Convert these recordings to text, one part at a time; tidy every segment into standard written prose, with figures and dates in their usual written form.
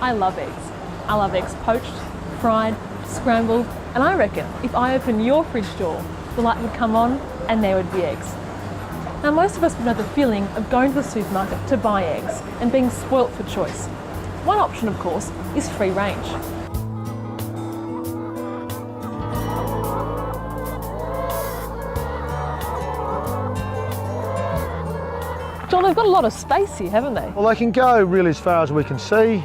I love eggs. I love eggs poached, fried, scrambled, and I reckon if I open your fridge door, the light would come on and there would be eggs. Now most of us would know the feeling of going to the supermarket to buy eggs and being spoilt for choice. One option, of course, is free range. John, they've got a lot of space here, haven't they? Well, they can go really as far as we can see.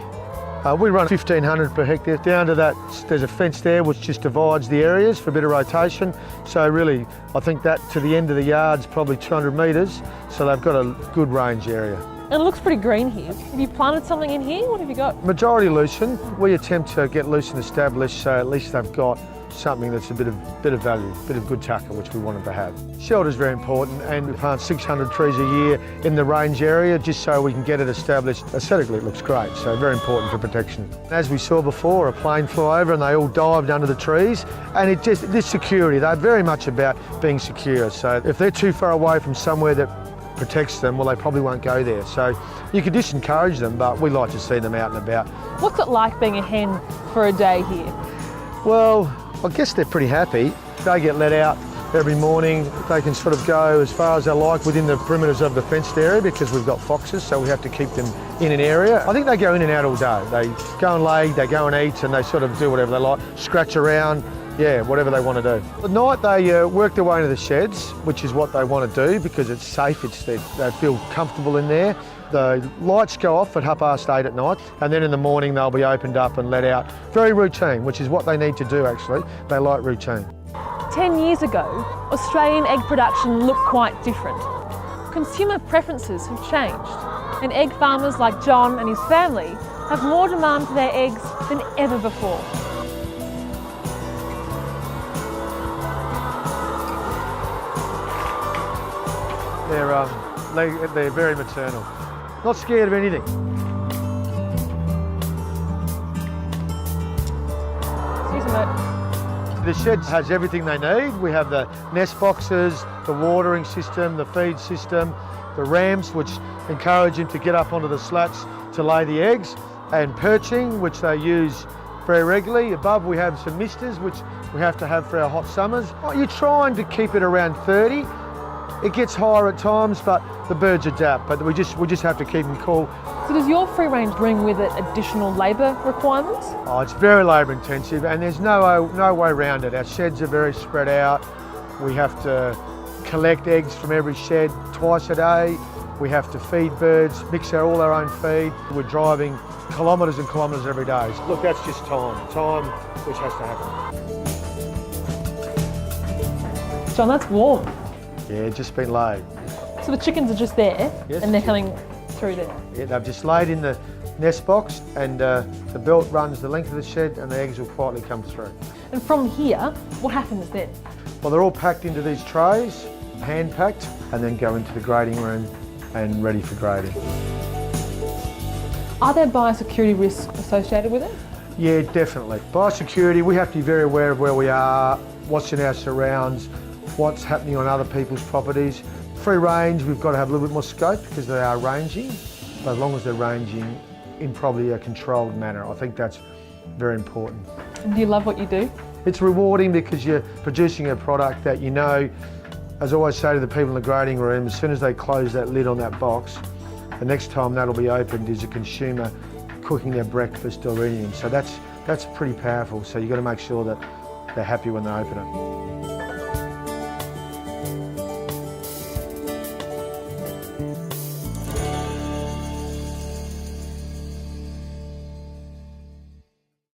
We run 1,500 per hectare. Down to that, there's a fence there which just divides the areas for a bit of rotation. So really, I think that to the end of the yard's probably 200 metres. So they've got a good range area. And it looks pretty green here. Have you planted something in here? What have you got? Majority lucerne. We attempt to get lucerne established so at least they've got something that's a bit of value, a bit of good tucker, which we want them to have. Shelter's very important, and we plant 600 trees a year in the range area just so we can get it established. Aesthetically it looks great, so very important for protection. As we saw before, a plane flew over and they all dived under the trees, and this security, they're very much about being secure. So if they're too far away from somewhere that protects them, well, they probably won't go there. So you can just encourage them, but we like to see them out and about. What's it like being a hen for a day here? Well, I guess they're pretty happy. They get let out every morning. They can sort of go as far as they like within the perimeters of the fenced area because we've got foxes, so we have to keep them in an area. I think they go in and out all day. They go and lay, they go and eat, and they sort of do whatever they like, scratch around, yeah, whatever they want to do. At night they work their way into the sheds, which is what they want to do because it's safe, they feel comfortable in there. The lights go off at 8:30 at night, and then in the morning they'll be opened up and let out. Very routine, which is what they need to do actually. They like routine. 10 years ago, Australian egg production looked quite different. Consumer preferences have changed, and egg farmers like John and his family have more demand for their eggs than ever before. They're very maternal. Not scared of anything. Excuse me, mate. The shed has everything they need. We have the nest boxes, the watering system, the feed system, the ramps which encourage them to get up onto the slats to lay the eggs, and perching which they use very regularly. Above we have some misters which we have to have for our hot summers. You're trying to keep it around 30. It gets higher at times, but the birds adapt, but we just have to keep them cool. So does your free range bring with it additional labour requirements? Oh, it's very labour intensive, and there's no way around it. Our sheds are very spread out. We have to collect eggs from every shed twice a day. We have to feed birds, mix all our own feed. We're driving kilometres and kilometres every day. Look, that's just time which has to happen. John, that's warm. Yeah, just been laid. So the chickens are just there, yes, and they're coming through there? Yeah, they've just laid in the nest box, and the belt runs the length of the shed, and the eggs will quietly come through. And from here, what happens then? Well, they're all packed into these trays, hand packed, and then go into the grading room and ready for grading. Are there biosecurity risks associated with it? Yeah, definitely. Biosecurity, we have to be very aware of where we are, what's in our surrounds, what's happening on other people's properties. Free range, we've got to have a little bit more scope because they are ranging, but as long as they're ranging in probably a controlled manner, I think that's very important. And do you love what you do? It's rewarding because you're producing a product that you know, as I always say to the people in the grading room, as soon as they close that lid on that box, the next time that'll be opened is a consumer cooking their breakfast or eating. So that's pretty powerful. So you've got to make sure that they're happy when they open it.